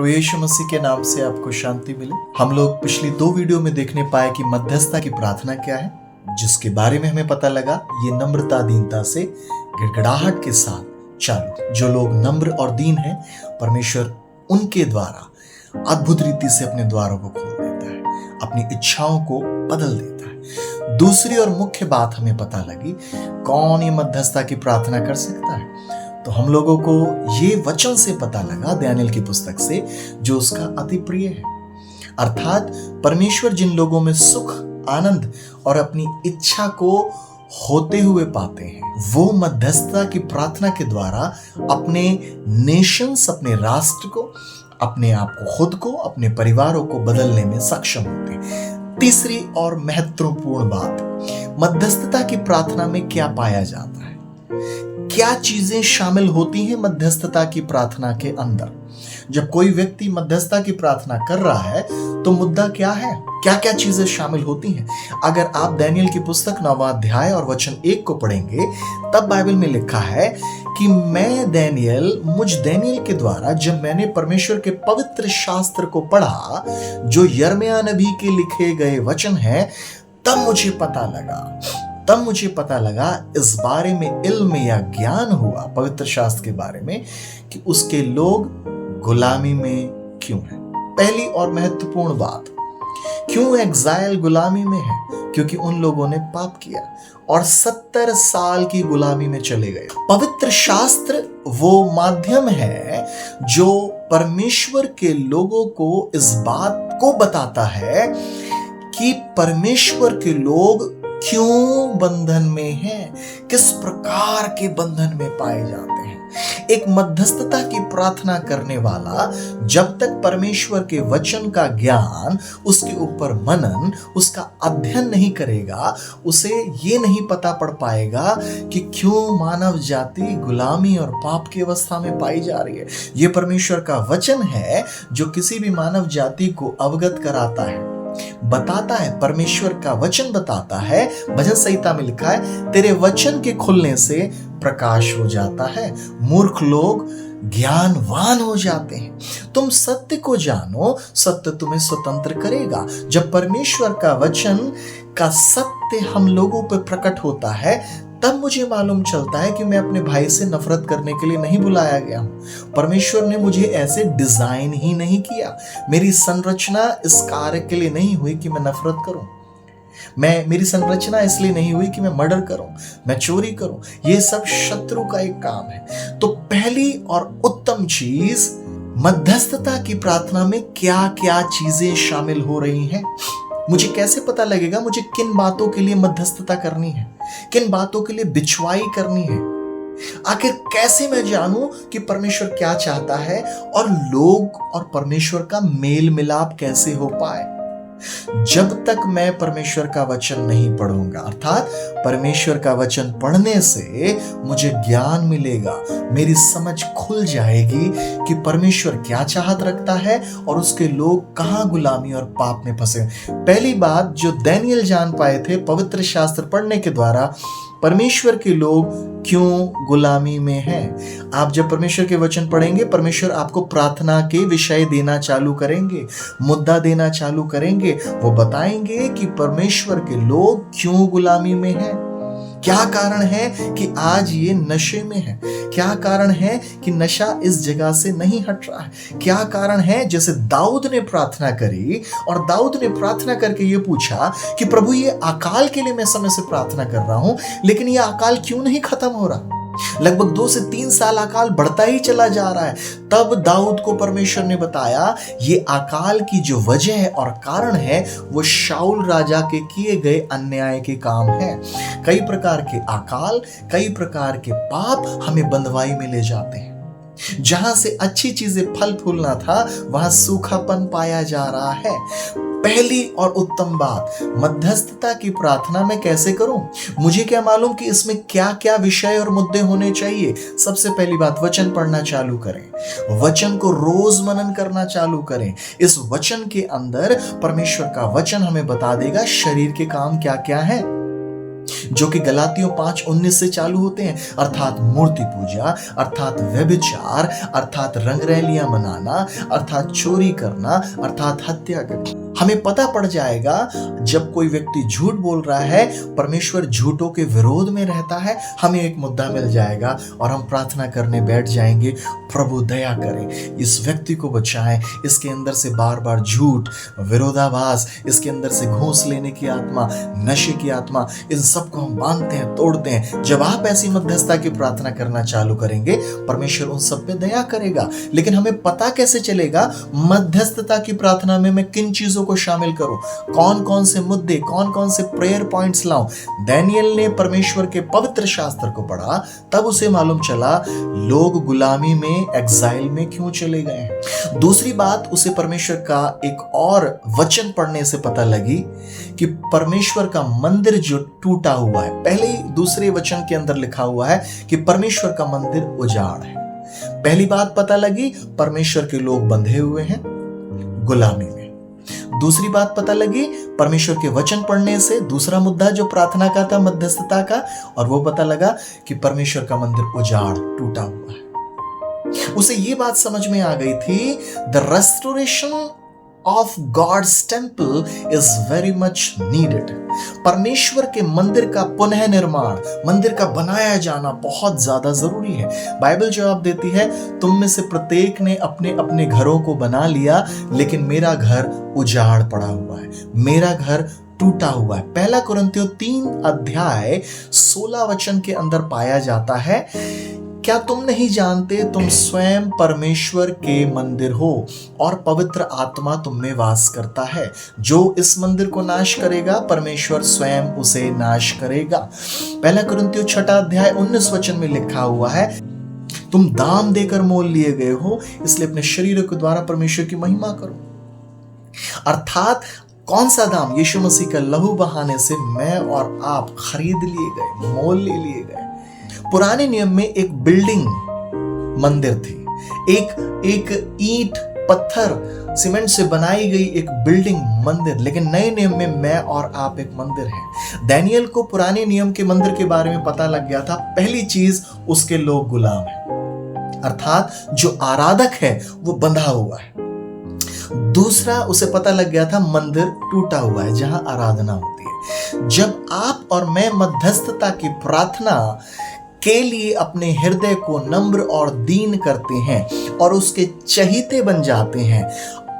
प्रभु यीशु मसीह के नाम से आपको शांति मिले। हम लोग पिछली 2 वीडियो में देखने पाए कि मध्यस्थता की प्रार्थना क्या है, जिसके बारे में हमें पता लगा ये नम्रता दीनता से गिड़गिड़ाहट के साथ चालू। जो लोग नम्र और दीन हैं, परमेश्वर उनके द्वारा अद्भुत रीति से अपने द्वारों को खोल देता है, अपनी इच्छाओं को बदल देता है। दूसरी और मुख्य बात हमें पता लगी, कौन ये मध्यस्थता की प्रार्थना कर सकता है। तो हम लोगों को ये वचन से पता लगा दानियेल की पुस्तक से, जो उसका अति प्रिय है। अर्थात परमेश्वर जिन लोगों में सुख, आनंद और अपनी इच्छा को होते हुए पाते हैं, वो मध्यस्थता की प्रार्थना के द्वारा अपने नेशंस, अपने राष्ट्र को, अपने आप को, खुद को, अपने परिवारों को बदलने में सक्षम होते हैं। तीसरी और महत्वपूर्ण बात, मध्यस्थता की प्रार्थना में क्या पाया जाता है, क्या चीजें शामिल होती हैं मध्यस्थता की प्रार्थना के अंदर। जब कोई व्यक्ति मध्यस्थता की प्रार्थना कर रहा है तो मुद्दा क्या है, क्या क्या चीजें शामिल होती हैं। अगर आप दानियेल की पुस्तक 9वां अध्याय और वचन 1 को पढ़ेंगे, तब बाइबल में लिखा है कि मुझ दानियेल के द्वारा जब मैंने परमेश्वर के पवित्र शास्त्र को पढ़ा, जो यिर्मयाह नबी के लिखे गए वचन हैं, तब मुझे पता लगा इस बारे में इल्म या ज्ञान हुआ पवित्र शास्त्र के बारे में कि उसके लोग गुलामी में क्यों हैं। पहली और महत्वपूर्ण बात, क्यों एग्जाइल गुलामी में है? क्योंकि उन लोगों ने पाप किया और 70 साल की गुलामी में चले गए। पवित्र शास्त्र वो माध्यम है जो परमेश्वर के लोगों को इस बात को बताता है कि परमेश्वर के लोग क्यों बंधन में हैं, किस प्रकार के बंधन में पाए जाते हैं। एक मध्यस्थता की प्रार्थना करने वाला जब तक परमेश्वर के वचन का ज्ञान, उसके ऊपर मनन, उसका अध्ययन नहीं करेगा, उसे ये नहीं पता पड़ पाएगा कि क्यों मानव जाति गुलामी और पाप की अवस्था में पाई जा रही है। ये परमेश्वर का वचन है जो किसी भी मानव जाति को अवगत कराता है, बताता है। परमेश्वर का वचन बताता है। भजन संहिता में लिखा है, तेरे वचन के खुलने से प्रकाश हो जाता है, मूर्ख लोग ज्ञानवान हो जाते हैं। तुम सत्य को जानो, सत्य तुम्हें स्वतंत्र करेगा। जब परमेश्वर का वचन का सत्य हम लोगों पर प्रकट होता है, तब मुझे मालूम चलता है कि मैं अपने भाई से नफरत करने के लिए नहीं बुलाया गया हूं। परमेश्वर ने मुझे ऐसे डिजाइन ही नहीं किया। मेरी संरचना इस कार्य के लिए नहीं हुई कि मैं नफरत करूं। मेरी संरचना इसलिए नहीं हुई कि मैं मर्डर करूं, मैं चोरी करूं। ये सब शत्रु का एक काम है। तो पहली और उत्तम चीज, मध्यस्थता की प्रार्थना में क्या क्या चीजें शामिल हो रही हैं। मुझे कैसे पता लगेगा मुझे किन बातों के लिए मध्यस्थता करनी है, किन बातों के लिए बिछवाई करनी है। आखिर कैसे मैं जानूं कि परमेश्वर क्या चाहता है और लोग और परमेश्वर का मेल मिलाप कैसे हो पाए। जब तक मैं परमेश्वर का वचन नहीं पढ़ूंगा, अर्थात परमेश्वर का वचन पढ़ने से मुझे ज्ञान मिलेगा, मेरी समझ खुल जाएगी कि परमेश्वर क्या चाहत रखता है और उसके लोग कहां गुलामी और पाप में फंसे। पहली बात जो दानियेल जान पाए थे पवित्र शास्त्र पढ़ने के द्वारा, परमेश्वर के लोग क्यों गुलामी में हैं। आप जब परमेश्वर के वचन पढ़ेंगे, परमेश्वर आपको प्रार्थना के विषय देना चालू करेंगे, मुद्दा देना चालू करेंगे। वो बताएंगे कि परमेश्वर के लोग क्यों गुलामी में हैं, क्या कारण है कि आज ये नशे में है, क्या कारण है कि नशा इस जगह से नहीं हट रहा है, क्या कारण है। जैसे दाऊद ने प्रार्थना करी और दाऊद ने प्रार्थना करके ये पूछा कि प्रभु ये अकाल के लिए मैं समय से प्रार्थना कर रहा हूं, लेकिन ये अकाल क्यों नहीं खत्म हो रहा। लगभग 2 से 3 साल अकाल बढ़ता ही चला जा रहा है। तब दाऊद को परमेश्वर ने बताया ये अकाल की जो वजह है और कारण है, वो शाऊल राजा के किए गए अन्याय के काम है। कई प्रकार के अकाल, कई प्रकार के पाप हमें बंधवाई में ले जाते हैं। जहां से अच्छी चीजें फल फूलना था, वहां सूखापन पाया जा रहा है। पहली और उत्तम बात, मध्यस्थता की प्रार्थना मैं कैसे करूं? मुझे क्या मालूम कि इसमें क्या क्या विषय और मुद्दे होने चाहिए। सबसे पहली बात, वचन पढ़ना चालू करें, वचन को रोज मनन करना चालू करें। इस वचन के अंदर परमेश्वर का वचन हमें बता देगा शरीर के काम क्या क्या है। जो कि गलातियों 5:19 से चालू होते हैं, अर्थात मूर्ति पूजा, अर्थात व्यभिचार, अर्थात रंगरैलियां मनाना, अर्थात चोरी करना, अर्थात हत्या करना। हमें पता पड़ जाएगा जब कोई व्यक्ति झूठ बोल रहा है, परमेश्वर झूठों के विरोध में रहता है, हमें एक मुद्दा मिल जाएगा और हम प्रार्थना करने बैठ जाएंगे, प्रभु दया करें, इस व्यक्ति को बचाएं, इसके अंदर से बार बार झूठ, विरोधाभास, इसके अंदर से घूस लेने की आत्मा, नशे की आत्मा, इन सबको हम बांधते हैं, तोड़ते हैं। जब आप ऐसी मध्यस्थता की प्रार्थना करना चालू करेंगे, परमेश्वर उन सब पे दया करेगा। लेकिन हमें पता कैसे चलेगा मध्यस्थता की प्रार्थना में मैं किन चीजों को शामिल करूं, कौन कौन से मुद्दे, कौन कौन से प्रेयर पॉइंट्स लाऊं? दानियेल ने परमेश्वर के पवित्र शास्त्र को पढ़ा, तब उसे मालूम चला लोग गुलामी में, एग्जाइल में क्यों चले गए हैं। दूसरी बात, उसे परमेश्वर का एक और वचन पढ़ने से पता लगी कि परमेश्वर का मंदिर जो टूटा हुआ है, पहले ही दूसरे वचन के अंदर लिखा हुआ है कि परमेश्वर का मंदिर उजाड़ है। पहली बात पता लगी, परमेश्वर के लोग बंधे हुए हैं गुलामी में। दूसरी बात पता लगी परमेश्वर के वचन पढ़ने से, दूसरा मुद्दा जो प्रार्थना का था, मध्यस्थता का, और वो पता लगा कि परमेश्वर का मंदिर उजाड़, टूटा हुआ है। उसे ये बात समझ में आ गई थी, the restoration of God's temple is very much needed. परमेश्वर के मंदिर का पुनः निर्माण, मंदिर का बनाया जाना बहुत ज्यादा जरूरी है। बाइबल जवाब देती है, तुम में से प्रत्येक ने अपने अपने घरों को बना लिया, लेकिन मेरा घर उजाड़ पड़ा हुआ है, मेरा घर टूटा हुआ है। पहला कुरिन्थियों 3:16 के अंदर पाया जाता है, क्या तुम नहीं जानते तुम स्वयं परमेश्वर के मंदिर हो और पवित्र आत्मा तुम में वास करता है? जो इस मंदिर को नाश करेगा, परमेश्वर स्वयं उसे नाश करेगा। पहला कुरिन्थियों 6:19 में लिखा हुआ है, तुम दाम देकर मोल लिए गए हो, इसलिए अपने शरीर के द्वारा परमेश्वर की महिमा करो। अर्थात कौन सा दाम? यीशु मसीह का लहू बहाने से मैं और आप खरीद लिए गए, मोल ले लिए गए। पुराने नियम में एक बिल्डिंग मंदिर थी, एक ईंट पत्थर सीमेंट से बनाई गई एक बिल्डिंग मंदिर, लेकिन नए नियम में मैं और आप एक मंदिर हैं। दानियेल को पुराने नियम के मंदिर के बारे में पता लग गया था। पहली चीज, उसके लोग गुलाम हैं, अर्थात जो आराधक है वो बंधा हुआ है। दूसरा, उसे पता लग गया था मंदिर टूटा हुआ है जहां आराधना होती है। जब आप और मैं मध्यस्थता की प्रार्थना के लिए अपने हृदय को नम्र और दीन करते हैं और उसके चहीते बन जाते हैं,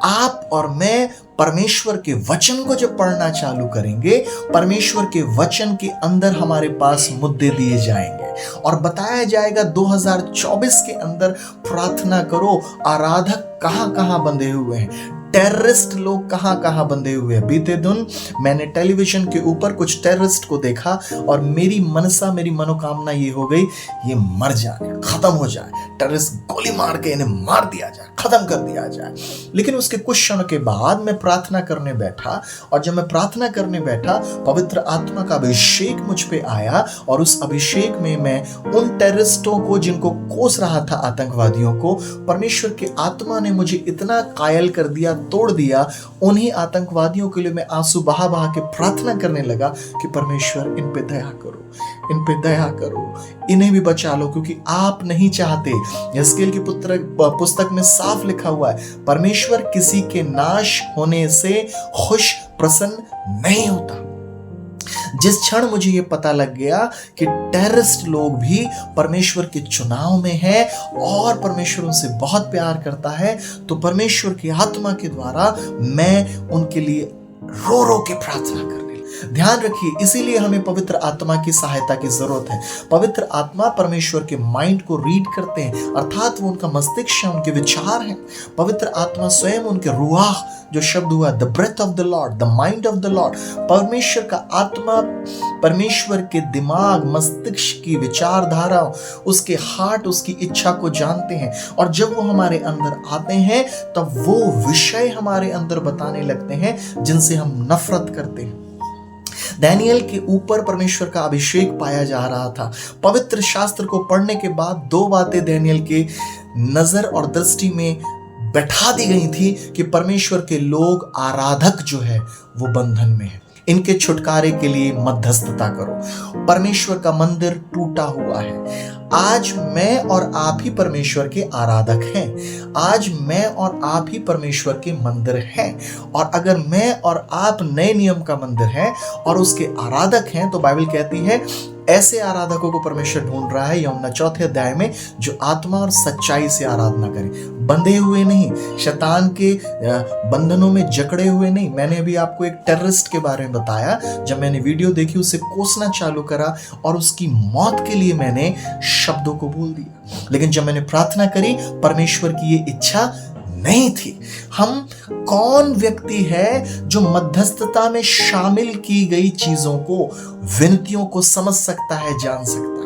आप और मैं परमेश्वर के वचन को जब पढ़ना चालू करेंगे, परमेश्वर के वचन के अंदर हमारे पास मुद्दे दिए जाएंगे और बताया जाएगा 2024 के अंदर प्रार्थना करो, आराधक कहां कहां बंधे हुए हैं, टेररिस्ट लोग कहां कहां बंधे हुए हैं। बीते दिन मैंने टेलीविजन के ऊपर कुछ टेररिस्ट को देखा और मेरी मनसा, मेरी मनोकामना ये हो गई, ये मर जाए, खत्म हो जाए, टेररिस्ट गोली मार के इन्हें मार दिया जाए, खत्म कर दिया जाए। लेकिन उसके कुछ क्षण के बाद मैं प्रार्थना करने बैठा, और जब मैं प्रार्थना करने बैठा, पवित्र आत्मा का अभिषेक मुझ पे आया और उस अभिषेक में मैं उन टेररिस्टों को, जिनको कोस रहा था, आतंकवादियों को, परमेश्वर के आत्मा ने मुझे इतना कायल कर दिया, तोड़ दिया। उन्हीं आतंकवादियों के लिए मैं आंसू बहा बहा के प्रार्थना करने लगा कि परमेश्वर इन पे दया करो, इन पे दया करो, इन्हें भी बचा लो, क्योंकि आप नहीं चाहते। यहेजकेल की पुस्तक में साफ लिखा हुआ है, परमेश्वर किसी के नाश होने से खुश प्रसन्न नहीं होता। जिस क्षण मुझे यह पता लग गया कि टेररिस्ट लोग भी परमेश्वर के चुनाव में हैं और परमेश्वर उनसे बहुत प्यार करता है, तो परमेश्वर की आत्मा के द्वारा मैं उनके लिए रो रो के प्रार्थना करने। ध्यान रखिए, इसीलिए हमें पवित्र आत्मा की सहायता की जरूरत है। पवित्र आत्मा परमेश्वर के माइंड को रीड करते हैं, अर्थात वो उनका मस्तिष्क है, उनके विचार हैं। पवित्र आत्मा स्वयं उनके रूह, जो शब्द हुआ the breath of the Lord, the mind of the Lord, परमेश्वर का आत्मा परमेश्वर के दिमाग, मस्तिष्क की विचारधारा, उसके हार्ट, उसकी इच्छा को जानते हैं। और जब वो हमारे अंदर आते हैं तब वो विषय हमारे अंदर बताने लगते हैं जिनसे हम नफरत करते हैं। दानियेल के ऊपर परमेश्वर का अभिषेक पाया जा रहा था। पवित्र शास्त्र को पढ़ने के बाद दो बातें दानियेल के नजर और दृष्टि में बैठा दी गई थी कि परमेश्वर के लोग, आराधक जो है, वो बंधन में है। इनके छुटकारे के लिए मध्यस्थता करो। परमेश्वर का मंदिर टूटा हुआ है। आज मैं और आप ही परमेश्वर के आराधक हैं। आज मैं और आप ही परमेश्वर के मंदिर हैं। और अगर मैं और आप नए नियम का मंदिर हैं और उसके आराधक हैं, तो बाइबल कहती है ऐसे आराधकों को परमेश्वर ढूंढ रहा है, यूहन्ना 4 अध्याय में, जो आत्मा और सच्चाई से आराधना करें, बंधे हुए नहीं, शैतान के बंधनों में जकड़े हुए नहीं। मैंने अभी आपको एक टेररिस्ट के बारे में बताया। जब मैंने वीडियो देखी, उसे कोसना चालू करा और उसकी मौत के लिए मैंने शब्दों को बोल दिया। लेकिन जब मैंने प्रार्थना करी, परमेश्वर की ये इच्छा नहीं थी। हम कौन व्यक्ति है जो मध्यस्थता में शामिल की गई चीजों को, विनतियों को समझ सकता है, जान सकता है?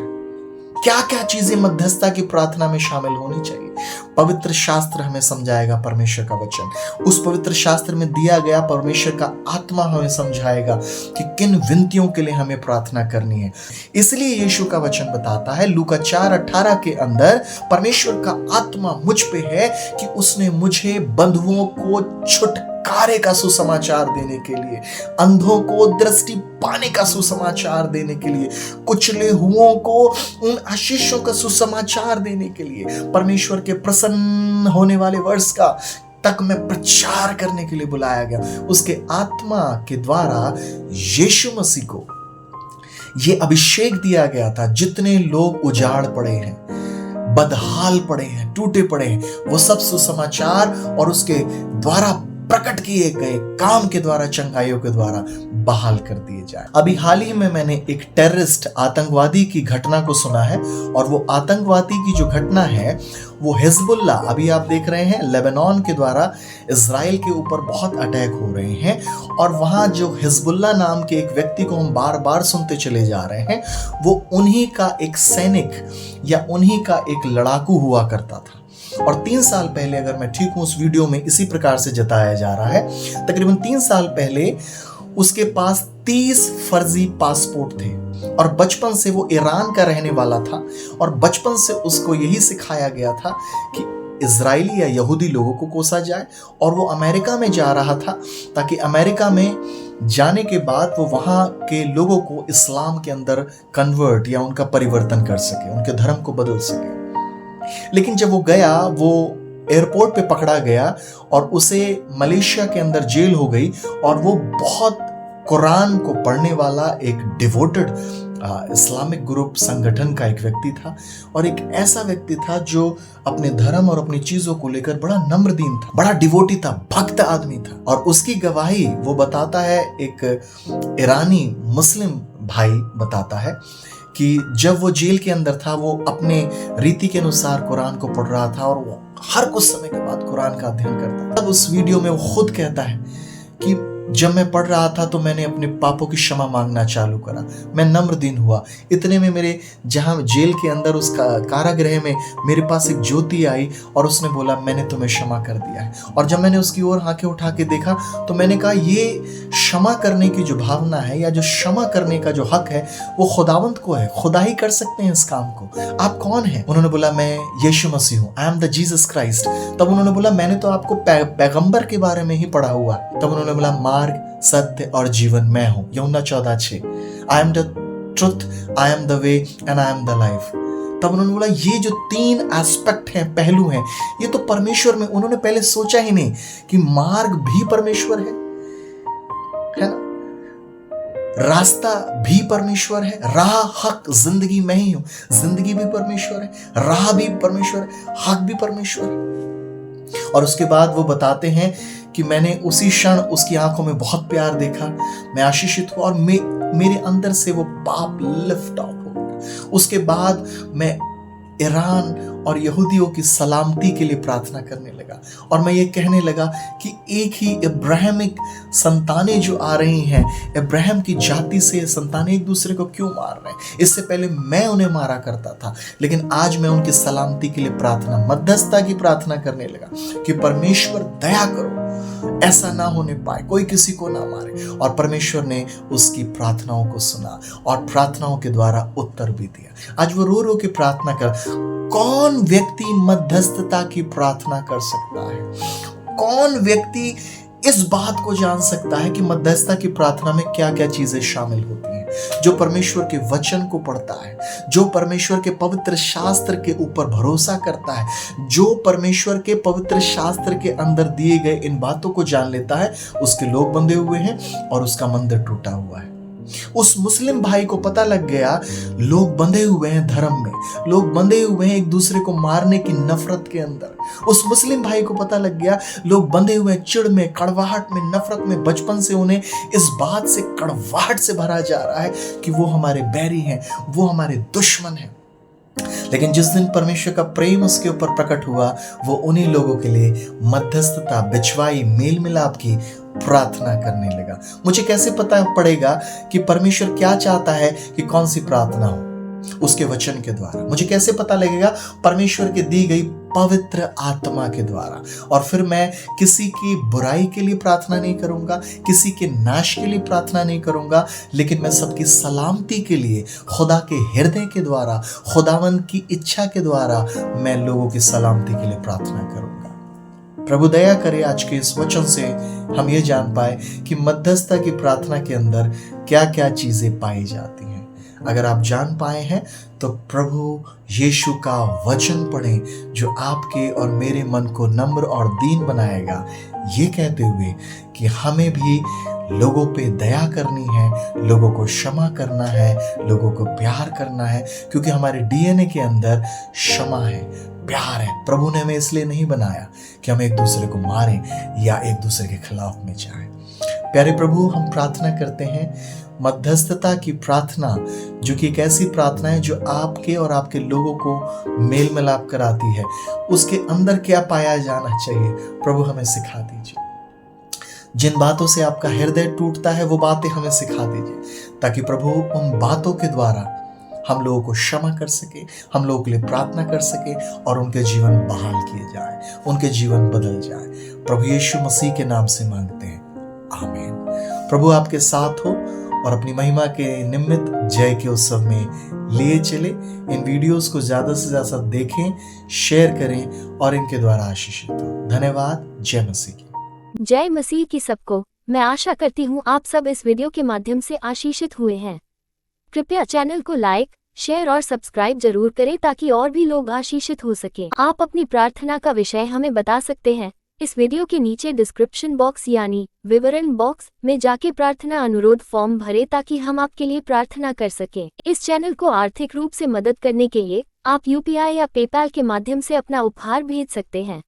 क्या क्या चीजें मध्यस्थता की प्रार्थना में शामिल होनी चाहिए? पवित्र शास्त्र हमें समझाएगा, परमेश्वर का वचन। उस पवित्र शास्त्र में दिया गया परमेश्वर का आत्मा हमें समझाएगा कि किन विनतियों के लिए हमें प्रार्थना करनी है। इसलिए यीशु का वचन बताता है लूका 4:18 के अंदर, परमेश्वर का आत्मा मुझ पे है कि उसने मुझे बंधुओं को छुटकारे का सुसमाचार देने के लिए, अंधों को दृष्टि पाने का सुसमाचार देने के लिए, कुचले हुओं को उन आशीषों का सुसमाचार देने के लिए, परमेश्वर के प्रसन्न होने वाले वर्ष का तक में प्रचार करने के लिए बुलाया गया। उसके आत्मा के द्वारा यीशु मसीह को ये अभिषेक दिया गया था। जितने लोग उजाड़ पड़े हैं, बदहाल पड़े हैं, टूटे पड़े हैं, वो सब सुसमाचार और उसके द्वारा प्रकट किए गए काम के द्वारा, चंगाइयों के द्वारा बहाल कर दिए जाए। अभी हाल ही में मैंने एक टेररिस्ट आतंकवादी की घटना को सुना है, और वो आतंकवादी की जो घटना है वो हिजबुल्लाह, अभी आप देख रहे हैं लेबनान के द्वारा इजराइल के ऊपर बहुत अटैक हो रहे हैं, और वहां जो हिजबुल्लाह नाम के एक व्यक्ति को हम बार बार सुनते चले जा रहे हैं, वो उन्हीं का एक सैनिक या उन्हीं का एक लड़ाकू हुआ करता था। और 3 साल पहले, अगर मैं ठीक हूं, उस वीडियो में इसी प्रकार से जताया जा रहा है, तकरीबन 3 साल पहले उसके पास 30 फर्जी पासपोर्ट थे, और बचपन से वो ईरान का रहने वाला था, और बचपन से उसको यही सिखाया गया था कि इजरायली या यहूदी लोगों को कोसा जाए, और वो अमेरिका में जा रहा था ताकि अमेरिका में जाने के बाद वो वहाँ के लोगों को इस्लाम के अंदर कन्वर्ट या उनका परिवर्तन कर सके, उनके धर्म को बदल सके। लेकिन जब वो गया, वो एयरपोर्ट पे पकड़ा गया और उसे मलेशिया के अंदर जेल हो गई, और वो बहुत कुरान को पढ़ने वाला एक डिवोटेड इस्लामिक ग्रुप संगठन का एक व्यक्ति था, और एक ऐसा व्यक्ति था जो अपने धर्म और अपनी चीजों को लेकर बड़ा नम्रदीन था, बड़ा डिवोटी था, भक्त आदमी था। और उसकी गवाही वो बताता है, एक ईरानी मुस्लिम भाई बताता है कि जब वो जेल के अंदर था, वो अपने रीति के अनुसार कुरान को पढ़ रहा था, और वो हर कुछ समय के बाद कुरान का अध्ययन करता। तब उस वीडियो में वो खुद कहता है कि जब मैं पढ़ रहा था तो मैंने अपने पापों की क्षमा मांगना चालू करा, मैं नम्र दिन हुआ। इतने में मेरे जहाँ जेल के अंदर उस कारागृह में मेरे पास एक ज्योति आई, और उसने बोला मैंने तुम्हें क्षमा कर दिया है। और जब मैंने उसकी ओर आंखें उठा के देखा, तो मैंने कहा ये क्षमा करने की जो भावना है, या जो क्षमा करने का जो हक है, वो खुदावंत को है, खुदा ही कर सकते हैं इस काम को। आप कौन हैं? उन्होंने बोला मैं यीशु मसीह हूँ, I am the Jesus Christ. तब उन्होंने बोला मैंने तो आपको पैगंबर के बारे में ही पढ़ा हुआ। तब उन्होंने बोला मार्ग, सत्य और जीवन मैं हूं, यूहन्ना 14:6। I am the truth, I am the way and I am the life. तब उन्होंने बोला ये जो 3 एस्पेक्ट हैं, पहलू हैं, ये तो परमेश्वर में, उन्होंने पहले सोचा ही नहीं कि मार्ग भी परमेश्वर है ना, रास्ता भी परमेश्वर है, राह हक जिंदगी मैं ही हूं, जिंदगी भी परमेश्वर है, राह भी परमेश्वर है, हक भी परमेश्वर है। और उसके बाद वो बताते हैं कि मैंने उसी क्षण उसकी आंखों में बहुत प्यार देखा, मैं आशीषित हुआ, और मेरे अंदर से वो पाप लिफ्ट ऑफ हो गया। उसके बाद मैं ईरान और यहूदियों की सलामती के लिए प्रार्थना करने लगा, और मैं ये कहने लगा कि एक ही इब्राहिमिक संतानें जो आ रही हैं, इब्राहिम की जाति से संतानें एक दूसरे को क्यों मार रहे हैं? इससे पहले मैं उन्हें मारा करता था, लेकिन आज मैं उनकी सलामती के लिए प्रार्थना, मध्यस्थता की प्रार्थना करने लगा कि परमेश्वर दया करो, ऐसा ना होने पाए, कोई किसी को ना मारे। और परमेश्वर ने उसकी प्रार्थनाओं को सुना और प्रार्थनाओं के द्वारा उत्तर भी दिया। आज वो रो रो के प्रार्थना कर। कौन व्यक्ति मध्यस्थता की प्रार्थना कर सकता है? कौन व्यक्ति इस बात को जान सकता है कि मध्यस्थता की प्रार्थना में क्या क्या चीजें शामिल होती हैं। जो परमेश्वर के वचन को पढ़ता है, जो परमेश्वर के पवित्र शास्त्र के ऊपर भरोसा करता है, जो परमेश्वर के पवित्र शास्त्र के अंदर दिए गए इन बातों को जान लेता है, उसके लोग बंधे हुए हैं और उसका मंदिर टूटा हुआ है। उस मुस्लिम भाई को पता लग गया लोग बंधे हुए हैं धर्म में, लोग बंधे हुए हैं एक दूसरे को मारने की नफरत के अंदर। उस मुस्लिम भाई को पता लग गया लोग बंधे हुए हैं चिढ़ में, कड़वाहट में, नफरत में। बचपन से उन्हें इस बात से कड़वाहट से भरा जा रहा है कि वो हमारे बैरी हैं, वो हमारे दुश्मन हैं। लेकिन जिस दिन परमेश्वर का प्रेम उसके ऊपर प्रकट हुआ, वो उन्हीं लोगों के लिए मध्यस्थता, बिछवाई, मेल मिलाप की प्रार्थना करने लगा। मुझे कैसे पता पड़ेगा कि परमेश्वर क्या चाहता है कि कौन सी प्रार्थना हो? उसके वचन के द्वारा। मुझे कैसे पता लगेगा? परमेश्वर की दी गई पवित्र आत्मा के द्वारा। और फिर मैं किसी की बुराई के लिए प्रार्थना नहीं करूंगा, किसी के नाश के लिए प्रार्थना नहीं करूंगा, लेकिन मैं सबकी सलामती के लिए खुदा के हृदय के द्वारा, खुदावंद की इच्छा के द्वारा मैं लोगों की सलामती के लिए प्रार्थना करूंगा। प्रभु दया करे आज के इस वचन से हम ये जान पाए कि मध्यस्थता की प्रार्थना के अंदर क्या क्या चीजें पाई जाती हैं। अगर आप जान पाए हैं तो प्रभु यीशु का वचन पढ़ें जो आपके और मेरे मन को नम्र और दीन बनाएगा, ये कहते हुए कि हमें भी लोगों पे दया करनी है, लोगों को क्षमा करना है, लोगों को प्यार करना है, क्योंकि हमारे डीएनए के अंदर क्षमा है, प्यार है। प्रभु ने हमें इसलिए नहीं बनाया कि हम एक दूसरे को मारें या एक दूसरे के खिलाफ में जाएं। प्यारे प्रभु, हम प्रार्थना करते हैं मध्यस्थता की प्रार्थना, जो कि एक ऐसी प्रार्थना है जो आपके और आपके लोगों को मेल मिलाप कराती है, उसके अंदर क्या पाया जाना चाहिए प्रभु हमें सिखा दीजिए। जिन बातों से आपका हृदय टूटता है वो बातें हमें सिखा दीजिए, ताकि प्रभु उन बातों के द्वारा हम लोगों को क्षमा कर सके, हम लोगों के लिए प्रार्थना कर सके और उनके जीवन बहाल किए जाए, उनके जीवन बदल जाए। प्रभु यीशु मसीह के नाम से मांगते हैं, आमीन। प्रभु आपके साथ हो और अपनी महिमा के निमित्त जय के उत्सव में लिए चले। इन वीडियोस को ज्यादा से ज्यादा देखें, शेयर करें और इनके द्वारा आशीषित हो। धन्यवाद। जय मसीह की। जय मसीह की सबको। मैं आशा करती हूँ आप सब इस वीडियो के माध्यम से आशीषित हुए हैं। कृपया चैनल को लाइक, शेयर और सब्सक्राइब जरूर करें ताकि और भी लोग आशीषित हो सके। आप अपनी प्रार्थना का विषय हमें बता सकते हैं। इस वीडियो के नीचे डिस्क्रिप्शन बॉक्स यानी विवरण बॉक्स में जाके प्रार्थना अनुरोध फॉर्म भरें ताकि हम आपके लिए प्रार्थना कर सकें। इस चैनल को आर्थिक रूप से मदद करने के लिए आप यूपीआई या पेपैल के माध्यम से अपना उपहार भेज सकते हैं।